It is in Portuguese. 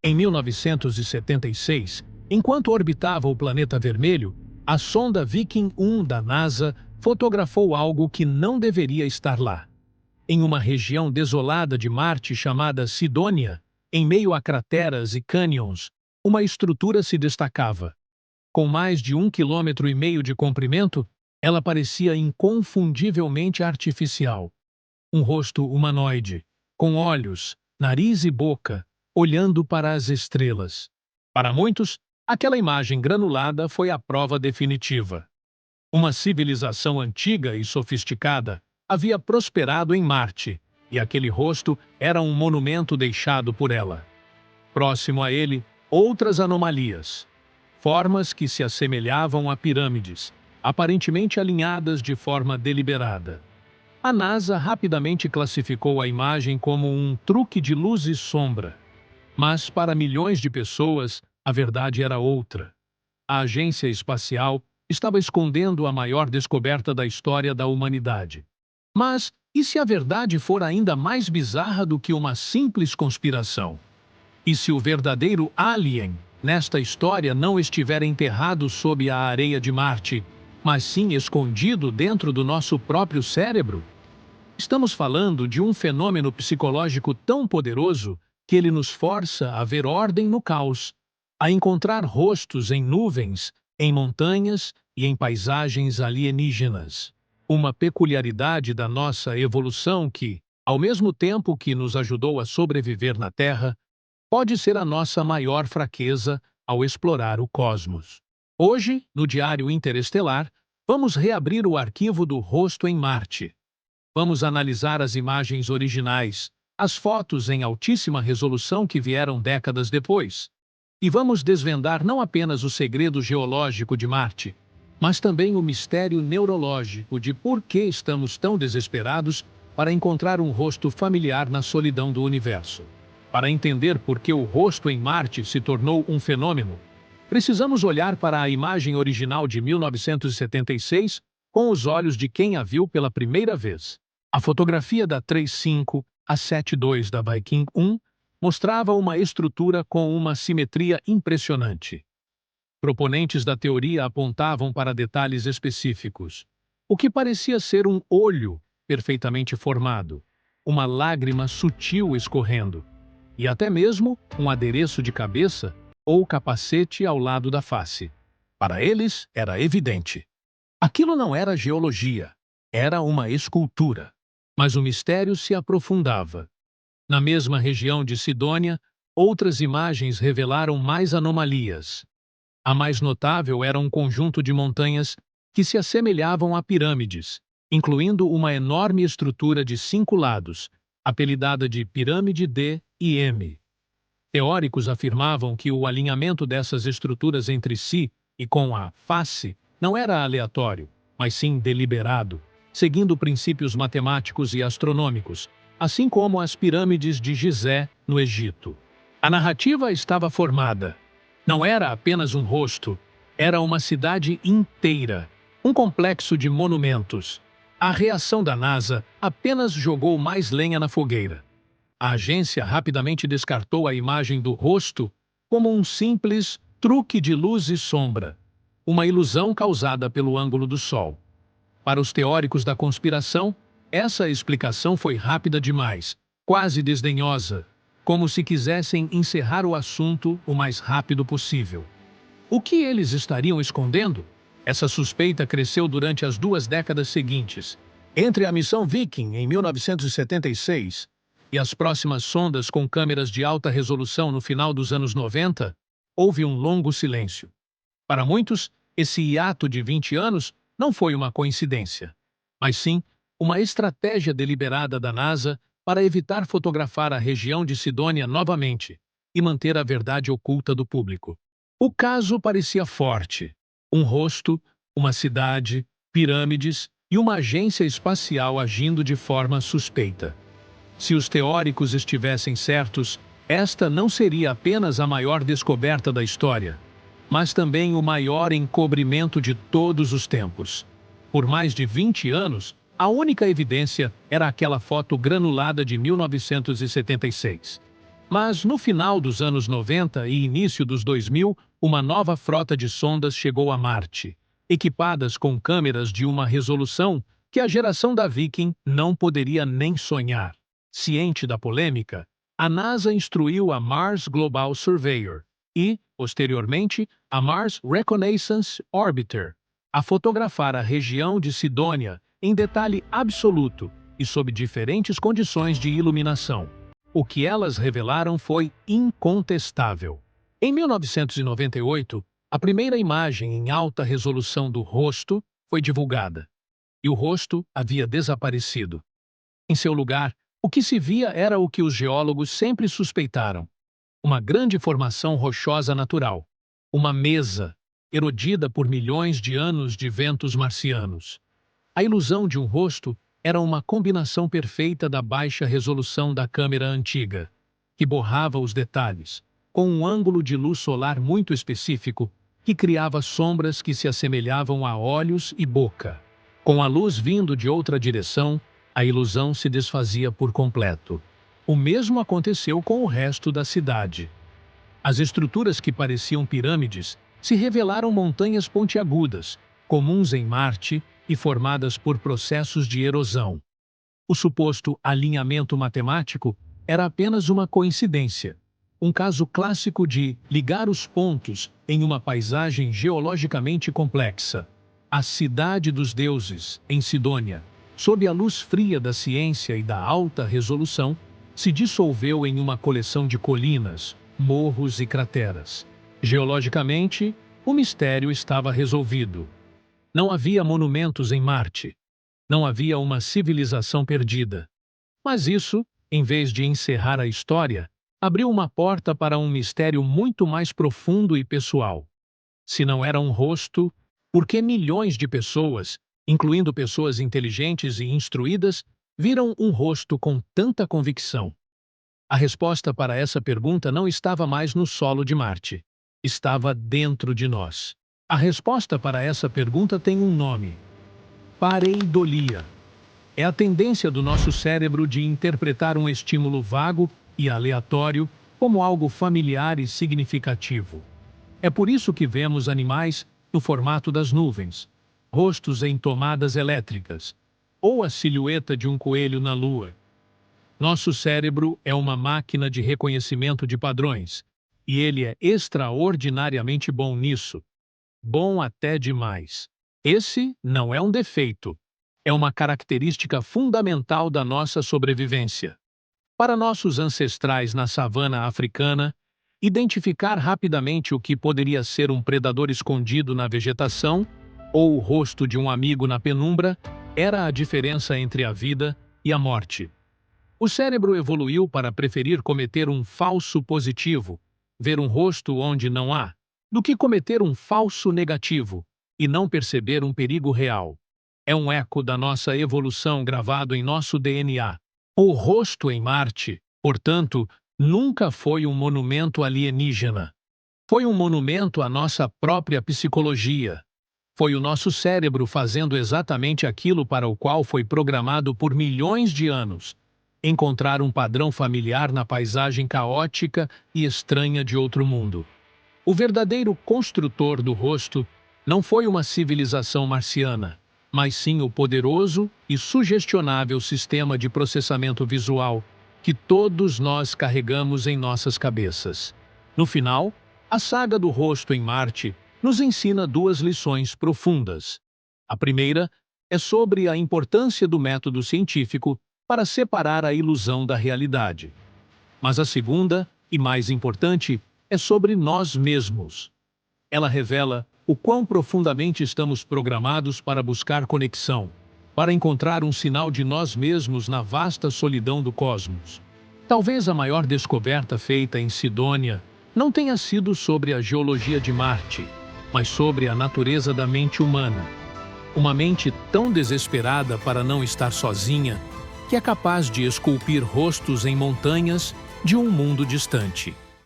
Em 1976, enquanto orbitava o planeta vermelho, a sonda Viking 1 da NASA fotografou algo que não deveria estar lá. Em uma região desolada de Marte chamada Sidônia, em meio a crateras e cânions, uma estrutura se destacava. Com mais de 1,5 km de comprimento, ela parecia inconfundivelmente artificial. Um rosto humanoide, com olhos, nariz e boca, olhando para as estrelas. Para muitos, aquela imagem granulada foi a prova definitiva. Uma civilização antiga e sofisticada havia prosperado em Marte, e aquele rosto era um monumento deixado por ela. Próximo a ele, outras anomalias. Formas que se assemelhavam a pirâmides, aparentemente alinhadas de forma deliberada. A NASA rapidamente classificou a imagem como um truque de luz e sombra. Mas, para milhões de pessoas, a verdade era outra. A agência espacial estava escondendo a maior descoberta da história da humanidade. Mas, e se a verdade for ainda mais bizarra do que uma simples conspiração? E se o verdadeiro alien nesta história não estiver enterrado sob a areia de Marte, mas sim escondido dentro do nosso próprio cérebro? Estamos falando de um fenômeno psicológico tão poderoso que ele nos força a ver ordem no caos, a encontrar rostos em nuvens, em montanhas e em paisagens alienígenas. Uma peculiaridade da nossa evolução que, ao mesmo tempo que nos ajudou a sobreviver na Terra, pode ser a nossa maior fraqueza ao explorar o cosmos. Hoje, no Diário Interestelar, vamos reabrir o arquivo do rosto em Marte. Vamos analisar as imagens originais, as fotos em altíssima resolução que vieram décadas depois. E vamos desvendar não apenas o segredo geológico de Marte, mas também o mistério neurológico de por que estamos tão desesperados para encontrar um rosto familiar na solidão do universo. Para entender por que o rosto em Marte se tornou um fenômeno, precisamos olhar para a imagem original de 1976 com os olhos de quem a viu pela primeira vez. A fotografia da 35 a 72 da Viking 1 mostrava uma estrutura com uma simetria impressionante. Proponentes da teoria apontavam para detalhes específicos. O que parecia ser um olho perfeitamente formado, uma lágrima sutil escorrendo, e até mesmo um adereço de cabeça ou capacete ao lado da face. Para eles, era evidente. Aquilo não era geologia, era uma escultura. Mas o mistério se aprofundava. Na mesma região de Sidônia, outras imagens revelaram mais anomalias. A mais notável era um conjunto de montanhas que se assemelhavam a pirâmides, incluindo uma enorme estrutura de 5 lados, apelidada de Pirâmide D e M. Teóricos afirmavam que o alinhamento dessas estruturas entre si e com a face não era aleatório, mas sim deliberado, seguindo princípios matemáticos e astronômicos, assim como as pirâmides de Gizé, no Egito. A narrativa estava formada. Não era apenas um rosto, era uma cidade inteira, um complexo de monumentos. A reação da NASA apenas jogou mais lenha na fogueira. A agência rapidamente descartou a imagem do rosto como um simples truque de luz e sombra, uma ilusão causada pelo ângulo do Sol. Para os teóricos da conspiração, essa explicação foi rápida demais, quase desdenhosa, como se quisessem encerrar o assunto o mais rápido possível. O que eles estariam escondendo? Essa suspeita cresceu durante as 2 décadas seguintes. Entre a missão Viking, em 1976, e as próximas sondas com câmeras de alta resolução no final dos anos 90, houve um longo silêncio. Para muitos, esse hiato de 20 anos não foi uma coincidência, mas sim uma estratégia deliberada da NASA para evitar fotografar a região de Sidônia novamente e manter a verdade oculta do público. O caso parecia forte. Um rosto, uma cidade, pirâmides e uma agência espacial agindo de forma suspeita. Se os teóricos estivessem certos, esta não seria apenas a maior descoberta da história, mas também o maior encobrimento de todos os tempos. Por mais de 20 anos, a única evidência era aquela foto granulada de 1976. Mas no final dos anos 90 e início dos 2000, uma nova frota de sondas chegou a Marte, equipadas com câmeras de uma resolução que a geração da Viking não poderia nem sonhar. Ciente da polêmica, a NASA instruiu a Mars Global Surveyor e, posteriormente, a Mars Reconnaissance Orbiter a fotografar a região de Sidônia em detalhe absoluto e sob diferentes condições de iluminação. O que elas revelaram foi incontestável. Em 1998, a primeira imagem em alta resolução do rosto foi divulgada, e o rosto havia desaparecido. Em seu lugar, o que se via era o que os geólogos sempre suspeitaram: uma grande formação rochosa natural, uma mesa, erodida por milhões de anos de ventos marcianos. A ilusão de um rosto era uma combinação perfeita da baixa resolução da câmera antiga, que borrava os detalhes, com um ângulo de luz solar muito específico, que criava sombras que se assemelhavam a olhos e boca. Com a luz vindo de outra direção, a ilusão se desfazia por completo. O mesmo aconteceu com o resto da cidade. As estruturas que pareciam pirâmides se revelaram montanhas pontiagudas, comuns em Marte e formadas por processos de erosão. O suposto alinhamento matemático era apenas uma coincidência, um caso clássico de ligar os pontos em uma paisagem geologicamente complexa. A cidade dos deuses, em Sidônia, sob a luz fria da ciência e da alta resolução, se dissolveu em uma coleção de colinas, morros e crateras. Geologicamente, o mistério estava resolvido. Não havia monumentos em Marte. Não havia uma civilização perdida. Mas isso, em vez de encerrar a história, abriu uma porta para um mistério muito mais profundo e pessoal. Se não era um rosto, por que milhões de pessoas, incluindo pessoas inteligentes e instruídas, viram um rosto com tanta convicção? A resposta para essa pergunta não estava mais no solo de Marte. Estava dentro de nós. A resposta para essa pergunta tem um nome: pareidolia. É a tendência do nosso cérebro de interpretar um estímulo vago e aleatório como algo familiar e significativo. É por isso que vemos animais no formato das nuvens, rostos em tomadas elétricas, ou a silhueta de um coelho na lua. Nosso cérebro é uma máquina de reconhecimento de padrões, e ele é extraordinariamente bom nisso. Bom até demais. Esse não é um defeito. É uma característica fundamental da nossa sobrevivência. Para nossos ancestrais na savana africana, identificar rapidamente o que poderia ser um predador escondido na vegetação ou o rosto de um amigo na penumbra era a diferença entre a vida e a morte. O cérebro evoluiu para preferir cometer um falso positivo, ver um rosto onde não há, do que cometer um falso negativo e não perceber um perigo real. É um eco da nossa evolução gravado em nosso DNA. O rosto em Marte, portanto, nunca foi um monumento alienígena. Foi um monumento à nossa própria psicologia. Foi o nosso cérebro fazendo exatamente aquilo para o qual foi programado por milhões de anos: encontrar um padrão familiar na paisagem caótica e estranha de outro mundo. O verdadeiro construtor do rosto não foi uma civilização marciana, mas sim o poderoso e sugestionável sistema de processamento visual que todos nós carregamos em nossas cabeças. No final, a saga do rosto em Marte nos ensina duas lições profundas. A primeira é sobre a importância do método científico para separar a ilusão da realidade. Mas a segunda, e mais importante, é sobre nós mesmos. Ela revela o quão profundamente estamos programados para buscar conexão, para encontrar um sinal de nós mesmos na vasta solidão do cosmos. Talvez a maior descoberta feita em Sidônia não tenha sido sobre a geologia de Marte, mas sobre a natureza da mente humana. Uma mente tão desesperada para não estar sozinha, que é capaz de esculpir rostos em montanhas de um mundo distante.